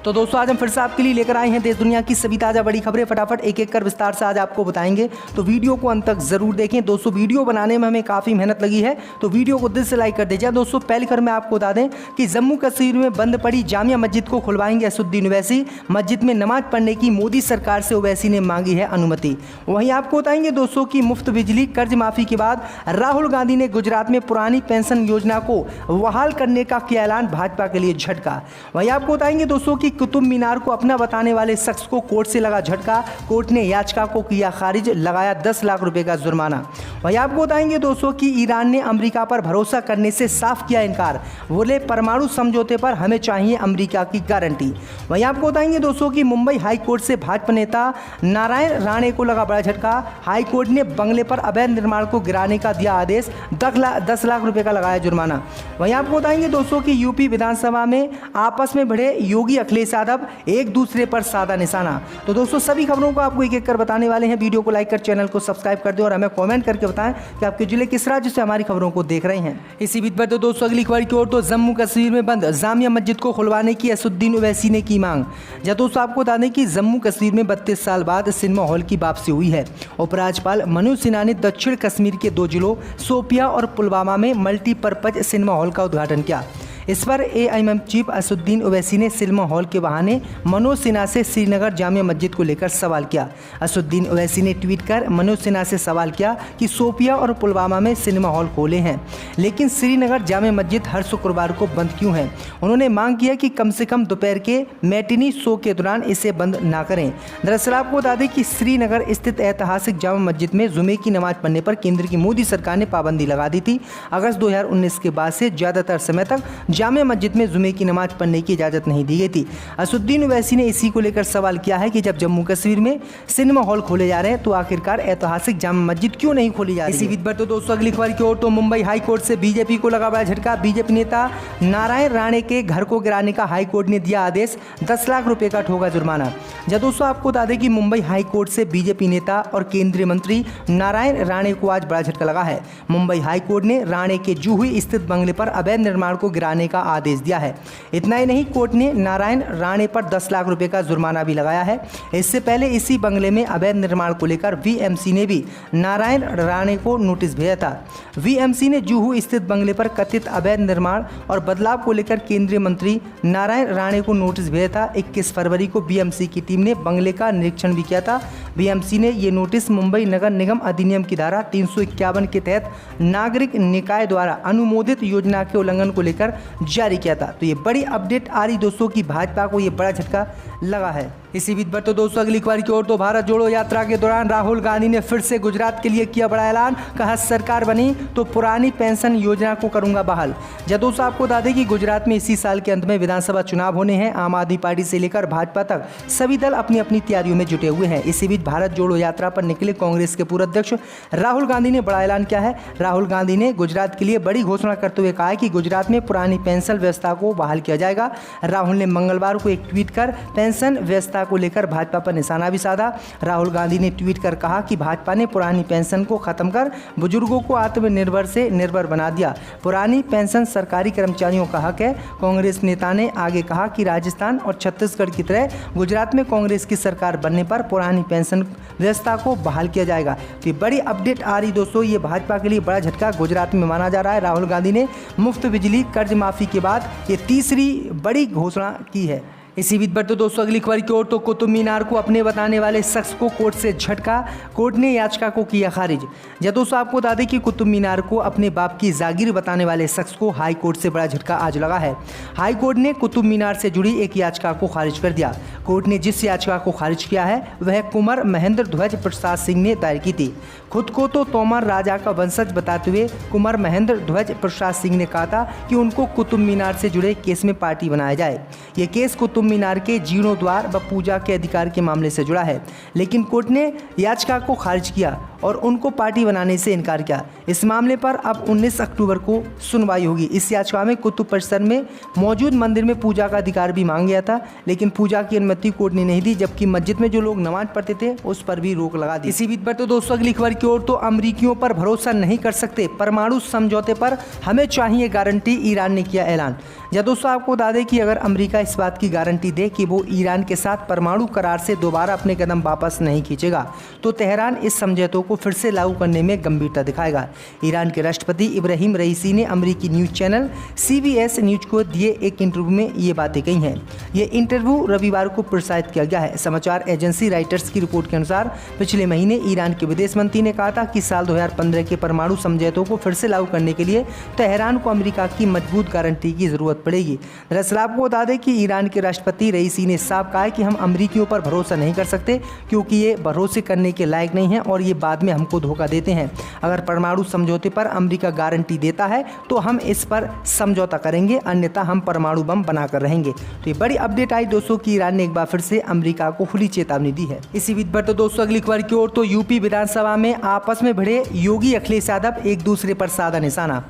तो दोस्तों आज हम फिर से आपके लिए लेकर आए हैं देश दुनिया की सभी ताज़ा बड़ी खबरें। फटाफट एक एक कर विस्तार से आज आपको बताएंगे, तो वीडियो को अंत तक जरूर देखें। दोस्तों वीडियो बनाने में हमें काफ़ी मेहनत लगी है, तो वीडियो को दिल से लाइक कर दीजिए। दोस्तों पहली खबर में आपको बता दें कि जम्मू कश्मीर में बंद पड़ी जामिया मस्जिद को खुलवाएंगे असदुद्दीन ओवैसी। मस्जिद में नमाज पढ़ने की मोदी सरकार से ओवैसी ने मांगी है अनुमति। वहीं आपको बताएंगे दोस्तों की मुफ्त बिजली कर्ज माफी के बाद राहुल गांधी ने गुजरात में पुरानी पेंशन योजना को बहाल करने का किया ऐलान, भाजपा के लिए झटका। वहीं आपको बताएंगे दोस्तों की कुतुब मीनार को अपना बताने वाले शख्स को कोर्ट से लगा झटका। कोर्ट ने याचिका को किया खारिज, लगाया 10 लाख रुपए का जुर्माना। वहीं आपको बताएंगे दोस्तों कि ईरान ने अमेरिका पर भरोसा करने से साफ किया इनकार, बोले परमाणु समझौते पर हमें चाहिए अमेरिका की गारंटी। वहीं आपको बताएंगे दोस्तों कि मुंबई हाई कोर्ट से भाजपा नेता नारायण राणे को लगा बड़ा झटका। हाई कोर्ट ने बंगले पर अवैध निर्माण को गिराने का दिया आदेश, 10 लाख रुपए का लगाया जुर्माना। वहीं आपको बताएंगे दोस्तों कि यूपी विधानसभा में आपस में भिड़े योगी अखिलेश यादव, एक दूसरे पर साधा निशाना। तो दोस्तों सभी खबरों को आपको एक एक कर बताने वाले हैं। वीडियो को लाइक कर चैनल को सब्सक्राइब कर दें और हमें कमेंट करके बताएं कि आपके जिले किस राज्य से हमारी खबरों को देख रहे हैं। इसी बीच पर तो दोस्तों अगली खबर की ओर, तो जम्मू कश्मीर में बंद जामिया मस्जिद को खुलवाने की असदुद्दीन ओवैसी ने की मांग। दोस्तों आपको बता दें कि जम्मू कश्मीर में 32 साल बाद सिनेमा हॉल की वापसी हुई है। उपराज्यपाल मनोज सिन्हा ने दक्षिण कश्मीर के 2 जिलों शोपियां और पुलवामा में मल्टीपर्पज सिनेमा हॉल का उद्घाटन किया। इस पर एआईएम चीफ असदुद्दीन ओवैसी ने सिनेमा हॉल के बहाने मनोज सिन्हा से श्रीनगर जामिया मस्जिद को लेकर सवाल किया। असदुद्दीन ओवैसी ने ट्वीट कर मनोज सिन्हा से सवाल किया कि शोपियां और पुलवामा में सिनेमा हॉल खोले हैं, लेकिन श्रीनगर जामिया मस्जिद हर शुक्रवार को बंद क्यों है। उन्होंने मांग किया कि कम से कम दोपहर के मैटिनी शो के दौरान इसे बंद ना करें। दरअसल आपको बता दें कि श्रीनगर स्थित ऐतिहासिक जामिया मस्जिद में जुमे की नमाज पढ़ने पर केंद्र की मोदी सरकार ने पाबंदी लगा दी थी। अगस्त 2019 के बाद से ज़्यादातर समय तक जामिया मस्जिद में जुमे की नमाज पढ़ने की इजाज़त नहीं दी गई थी। असदुद्दीन ओवैसी ने इसी को लेकर सवाल किया है कि जब जम्मू कश्मीर में सिनेमा हॉल खोले जा रहे हैं तो आखिरकार ऐतिहासिक जामिया मस्जिद क्यों नहीं खोली जा रही। इसी बीच पर तो दोस्तों अगली खबर की ओर, तो मुंबई हाई कोर्ट से बीजेपी को लगा बड़ा झटका। बीजेपी नेता नारायण राणे के घर को गिराने का हाई कोर्ट ने दिया आदेश, 10 लाख रुपए का ठोका जुर्माना। दोस्तों आपको बता दें कि मुंबई हाई कोर्ट से बीजेपी नेता और केंद्रीय मंत्री नारायण राणे को आज बड़ा झटका लगा है। मुंबई हाई कोर्ट ने राणे के जूहू स्थित बंगले पर अवैध निर्माण को गिराने का आदेश दिया है। इतना ही नहीं, कोर्ट ने नारायण राणे पर 10 लाख रुपए का जुर्माना भी लगाया है। इससे पहले इसी बंगले में अवैध निर्माण को लेकर वीएमसी ने भी नारायण राणे को नोटिस भेजा था। वीएमसी ने जूहू स्थित बंगले पर कथित अवैध निर्माण और बदलाव को लेकर केंद्रीय मंत्री नारायण राणे को नोटिस भेजा था। 21 फरवरी को बीएमसी की टीम ने बंगले का निरीक्षण भी किया था। बीएमसी ने ये नोटिस मुंबई नगर निगम अधिनियम की धारा 351 के तहत नागरिक निकाय द्वारा अनुमोदित योजना के उल्लंघन को लेकर जारी किया था। तो ये बड़ी अपडेट आ रही दोस्तों की भाजपा को ये बड़ा झटका लगा है। इसी बीच पर तो दोस्तों अगली खबर की ओर, तो भारत जोड़ो यात्रा के दौरान राहुल गांधी ने फिर से गुजरात के लिए किया बड़ा ऐलान। कहा सरकार बनी तो पुरानी पेंशन योजना को करूंगा बहाल। दोस्तों आपको बता दें कि गुजरात में इसी साल के अंत में विधानसभा चुनाव होने हैं। आम आदमी पार्टी से लेकर भाजपा तक सभी दल अपनी अपनी तैयारियों में जुटे हुए हैं। इसी बीच भारत जोड़ो यात्रा पर निकले कांग्रेस के पूर्व अध्यक्ष राहुल गांधी ने बड़ा ऐलान किया है। राहुल गांधी ने गुजरात के लिए बड़ी घोषणा करते हुए कहा है कि गुजरात में पुरानी पेंशन व्यवस्था को बहाल किया जाएगा। राहुल ने मंगलवार को एक ट्वीट कर पेंशन व्यवस्था को लेकर भाजपा पर निशाना भी साधा। राहुल गांधी ने ट्वीट कर कहा कि भाजपा ने पुरानी पेंशन को खत्म कर बुजुर्गों को आत्मनिर्भर से निर्भर बना दिया। पुरानी पेंशन सरकारी कर्मचारियों का हक है। कांग्रेस नेता ने आगे कहा कि राजस्थान और छत्तीसगढ़ की तरह गुजरात में कांग्रेस की सरकार बनने पर पुरानी पेंशन व्यवस्था को बहाल किया जाएगा। तो ये बड़ी अपडेट आ रही दोस्तों, ये भाजपा के लिए बड़ा झटका गुजरात में माना जा रहा है। राहुल गांधी ने मुफ्त बिजली कर्ज माफी के बाद ये तीसरी बड़ी घोषणा की है। इसी बीच पर तो दोस्तों अगली खबर की ओर, तो कुतुब मीनार को अपने बताने वाले शख्स को कोर्ट से झटका। कोर्ट ने याचिका को किया खारिज। दोस्तों आपको बता दें कि कुतुब मीनार को अपने बाप की जागीर बताने वाले शख्स को हाई कोर्ट से बड़ा झटका आज लगा है। हाई कोर्ट ने कुतुब मीनार से जुड़ी एक याचिका को खारिज कर दिया। कोर्ट ने जिस याचिका को खारिज किया है वह कुंवर महेंद्र ध्वज प्रसाद सिंह ने दायर की थी। खुद को तो तोमर राजा का वंशज बताते हुए कुंवर महेंद्र ध्वज प्रसाद सिंह ने कहा था कि उनको कुतुब मीनार से जुड़े केस में पार्टी बनाया जाए। ये केस कुतुब मीनार के जीर्णोद्वार व पूजा के अधिकार के मामले से जुड़ा है, लेकिन कोर्ट ने याचिका को खारिज किया। और उनको पार्टी बनाने से इनकार किया। इस मामले पर अब 19 अक्टूबर को सुनवाई होगी। इस याचिका में कुतुब परिसर में मौजूद मंदिर में पूजा का अधिकार भी मांग गया था, लेकिन पूजा की अनुमति कोर्ट ने नहीं दी, जबकि मस्जिद में जो लोग नमाज पढ़ते थे उस पर भी रोक लगा दी। इसी बीच पर तो दोस्तों अगली खबर की ओर, तो अमेरिकियों पर भरोसा नहीं कर सकते, परमाणु समझौते पर हमें चाहिए गारंटी, ईरान ने किया ऐलान। या दोस्तों आपको बता दें कि अगर अमेरिका इस बात की गारंटी दे कि वो ईरान के साथ परमाणु करार से दोबारा अपने कदम वापस नहीं खींचेगा, तो तेहरान इस समझौते को फिर से लागू करने में गंभीरता दिखाएगा। ईरान के राष्ट्रपति इब्राहिम रईसी ने अमेरिकी न्यूज चैनल CBS न्यूज को दिए एक इंटरव्यू में ये बातें कही हैं। ये इंटरव्यू रविवार को प्रसारित किया गया है। समाचार एजेंसी राइटर्स की रिपोर्ट के अनुसार पिछले महीने ईरान के विदेश मंत्री ने कहा था कि साल 2015 के परमाणु समझौतों को फिर से लागू करने के लिए तेहरान को अमेरिका की मजबूत गारंटी की जरूरत पड़ेगी। दरअसल आपको बता दें कि ईरान के राष्ट्रपति रईसी ने साफ कहा है कि हम अमेरिकियों पर भरोसा नहीं कर सकते, क्योंकि ये भरोसे करने के लायक नहीं है और ये बाद में हमको धोखा देते हैं। अगर परमाणु समझौते पर अमेरिका गारंटी देता है तो हम इस पर समझौता करेंगे, अन्यथा हम परमाणु बम बनाकर रहेंगे। तो ये बड़ी अपडेट आई दोस्तों कि ईरान ने एक बार फिर से अमेरिका को खुली चेतावनी दी है। इसी बीच पर तो दोस्तों अगली खबर की ओर, तो यूपी विधानसभा में आपस में भिड़े योगी अखिलेश यादव, एक दूसरे पर साधा निशाना।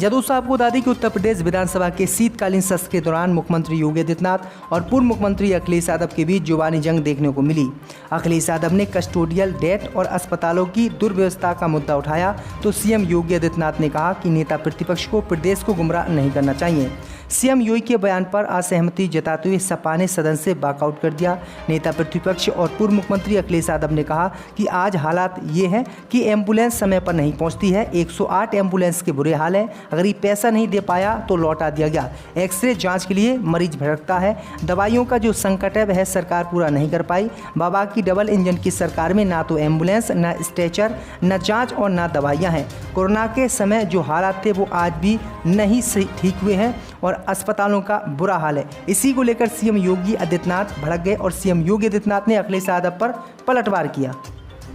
दोस्तों आपको बता दें कि उत्तर प्रदेश विधानसभा के शीतकालीन सत्र के दौरान मुख्यमंत्री योगी आदित्यनाथ और पूर्व मुख्यमंत्री अखिलेश यादव के बीच जुबानी जंग देखने को मिली। अखिलेश यादव ने कस्टोडियल डेट और अस्पतालों की दुर्व्यवस्था का मुद्दा उठाया, तो सीएम योगी आदित्यनाथ ने कहा कि नेता प्रतिपक्ष को प्रदेश को गुमराह नहीं करना चाहिए। सीएम योगी के बयान पर असहमति जताते हुए सपा ने सदन से वॉकआउट कर दिया। नेता प्रतिपक्ष और पूर्व मुख्यमंत्री अखिलेश यादव ने कहा कि आज हालात ये हैं कि एम्बुलेंस समय पर नहीं पहुंचती है, 108 एम्बुलेंस के बुरे हाल हैं, अगर ये पैसा नहीं दे पाया तो लौटा दिया गया, एक्सरे जांच के लिए मरीज भटकता है, दवाइयों का जो संकट है वह सरकार पूरा नहीं कर पाई। बाबा की डबल इंजन की सरकार में ना तो एम्बुलेंस, ना स्ट्रेचर, न जाँच और ना दवाइयाँ हैं। कोरोना के समय जो हालात थे वो आज भी नहीं ठीक हुए हैं और अस्पतालों का बुरा हाल है। इसी को लेकर सीएम योगी आदित्यनाथ भड़क गए और सीएम योगी आदित्यनाथ ने अखिलेश यादव पर पलटवार किया।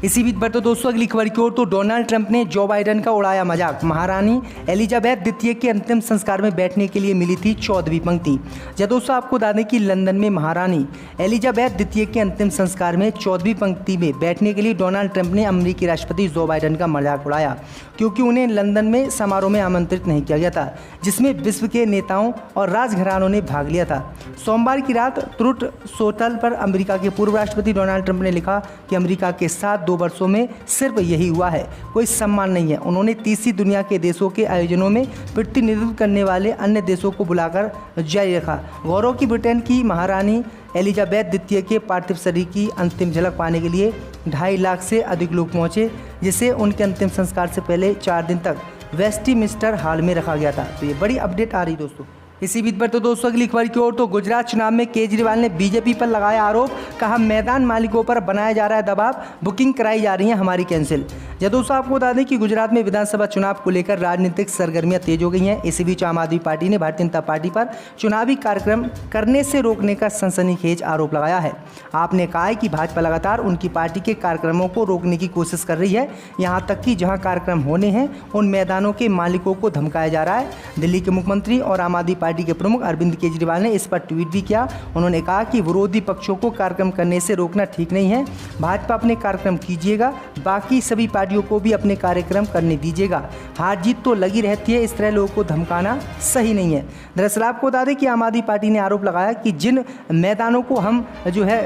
इसी बीच पर तो दोस्तों अगली खबर की ओर, तो डोनाल्ड ट्रंप ने जो बाइडेन का उड़ाया मजाक। महारानी एलिजाबेथ द्वितीय के अंतिम संस्कार में बैठने के लिए मिली थी 14वीं पंक्ति। दोस्तों आपको बता दें कि लंदन में महारानी एलिजाबेथ द्वितीय के अंतिम संस्कार में 14वीं पंक्ति में बैठने के लिए डोनाल्ड ट्रंप ने अमेरिकी राष्ट्रपति जो बाइडेन का मजाक उड़ाया, क्योंकि उन्हें लंदन में समारोह में आमंत्रित नहीं किया गया था, जिसमें विश्व के नेताओं और राजघरानों ने भाग लिया था। सोमवार की रात ट्रुथ सोशल पर अमेरिका के पूर्व राष्ट्रपति डोनाल्ड ट्रंप ने लिखा कि अमेरिका के साथ 2 वर्षों में सिर्फ यही हुआ है, कोई सम्मान नहीं है। उन्होंने तीसरी दुनिया के देशों के आयोजनों में प्रतिनिधित्व करने वाले अन्य देशों को बुलाकर जारी रखा। गौरव की ब्रिटेन की महारानी एलिजाबेथ द्वितीय के पार्थिव शरीर की अंतिम झलक पाने के लिए 2.5 लाख से अधिक लोग पहुंचे, जिसे उनके अंतिम संस्कार से पहले 4 दिन तक वेस्टमिंस्टर हॉल में रखा गया था। तो ये बड़ी अपडेट आ रही दोस्तों। इसी बीच पर तो दोस्तों अगली खबर की ओर, तो गुजरात चुनाव में केजरीवाल ने बीजेपी पर लगाया आरोप, कहा मैदान मालिकों पर बनाया जा रहा है दबाव, बुकिंग कराई जा रही है हमारी कैंसिल। दोस्तों आपको बता दें कि गुजरात में विधानसभा चुनाव को लेकर राजनीतिक सरगर्मियां तेज हो गई हैं। इसी बीच आम आदमी पार्टी ने भारतीय जनता पार्टी पर चुनावी कार्यक्रम करने से रोकने का सनसनीखेज आरोप लगाया है। आपने कहा है कि भाजपा लगातार उनकी पार्टी के कार्यक्रमों को रोकने की कोशिश कर रही है, यहाँ तक कि जहाँ कार्यक्रम होने हैं उन मैदानों के मालिकों को धमकाया जा रहा है। दिल्ली के मुख्यमंत्री और आम आदमी पार्टी के प्रमुख अरविंद केजरीवाल ने इस पर ट्वीट भी किया। उन्होंने कहा कि विरोधी पक्षों को कार्यक्रम करने से रोकना ठीक नहीं है, भाजपा अपने कार्यक्रम कीजिएगा, बाकी सभी पार्टियों को भी अपने कार्यक्रम करने दीजिएगा, हार जीत तो लगी रहती है, इस तरह लोगों को धमकाना सही नहीं है। दरअसल आपको बता दें कि आम आदमी पार्टी ने आरोप लगाया कि जिन मैदानों को हम जो है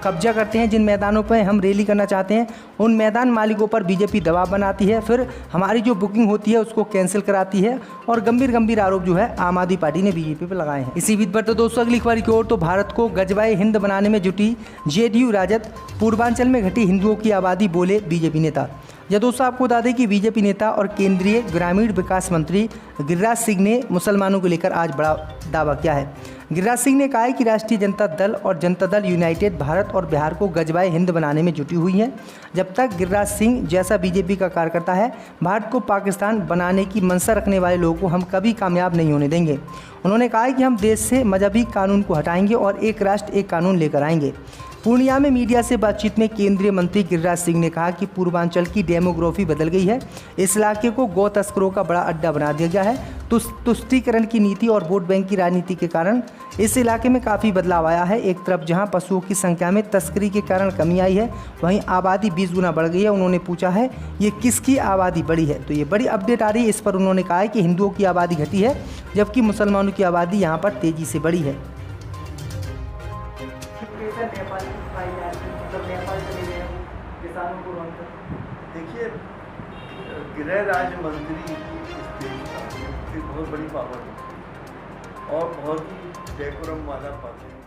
कब्जा करते हैं, जिन मैदानों पर हम रैली करना चाहते हैं, उन मैदान मालिकों पर बीजेपी दबाव बनाती है, फिर हमारी जो बुकिंग होती है उसको कैंसिल कराती है और गंभीर आरोप जो है आम आदमी पार्टी ने बीजेपी पर लगाए हैं। इसी बीच पर तो दोस्तों अगली खबर की ओर, तो भारत को गजबाए हिंद बनाने में जुटी जेडीयू राजद, पूर्वांचल में घटी हिंदुओं की आबादी, बोले बीजेपी नेता। दोस्तों आपको बता दें कि बीजेपी नेता और केंद्रीय ग्रामीण विकास मंत्री गिरिराज सिंह ने मुसलमानों को लेकर आज बड़ा दावा किया है। गिरिराज सिंह ने कहा है कि राष्ट्रीय जनता दल और जनता दल यूनाइटेड भारत और बिहार को गजबाए हिंद बनाने में जुटी हुई है। जब तक गिरिराज सिंह जैसा बीजेपी का कार्यकर्ता है, भारत को पाकिस्तान बनाने की मंशा रखने वाले लोगों को हम कभी कामयाब नहीं होने देंगे। उन्होंने कहा है कि हम देश से मजहबी कानून को हटाएंगे और एक राष्ट्र एक कानून लेकर आएंगे। पूर्णिया में मीडिया से बातचीत में केंद्रीय मंत्री गिरिराज सिंह ने कहा कि पूर्वांचल की डेमोग्राफी बदल गई है, इस इलाके को गौ तस्करों का बड़ा अड्डा बना दिया गया है। तुष्टीकरण की नीति और वोट बैंक की राजनीति के कारण इस इलाके में काफ़ी बदलाव आया है। एक तरफ जहां पशुओं की संख्या में तस्करी के कारण कमी आई है, वहीं आबादी 20 गुना बढ़ गई है। उन्होंने पूछा है ये किसकी आबादी बढ़ी है, तो ये बड़ी अपडेट आ रही है। इस पर उन्होंने कहा है कि हिंदुओं की आबादी घटी है जबकि मुसलमानों की आबादी यहाँ पर तेज़ी से बढ़ी है। देखिए, गृह राज्य मंत्री इस देश का एक बहुत बड़ी पावर है और बहुत ही डेकोरम वाला पद है।